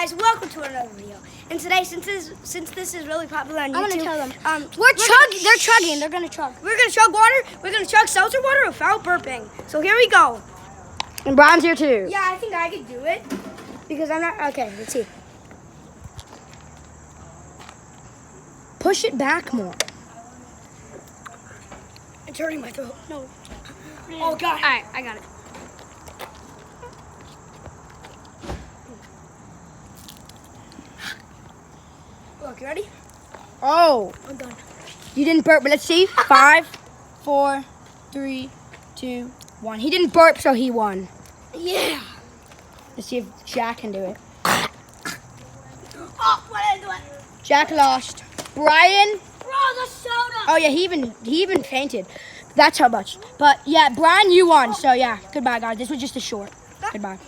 guys, welcome to another video. And today, since this is really popular on YouTube, I'm gonna tell them. They're chugging. They're gonna chug. We're gonna chug water. We're gonna chug seltzer water without burping. So here we go. And Brian's here too. Yeah, I think I could do it because I'm not. Okay, let's see. Push it back more. It's hurting my throat. No. Oh God. All right, I got it. Look, you ready? Oh, I'm done. you didn't burp, but let's see. 5, 4, 3, 2, 1. He didn't burp, so he won. Yeah. Let's see if Jack can do it. Oh, what did I do? Jack lost. Brian. Bro, the soda. Oh yeah, he even fainted. That's how much. But yeah, Brian, you won. So yeah, goodbye guys. This was just a short. Goodbye.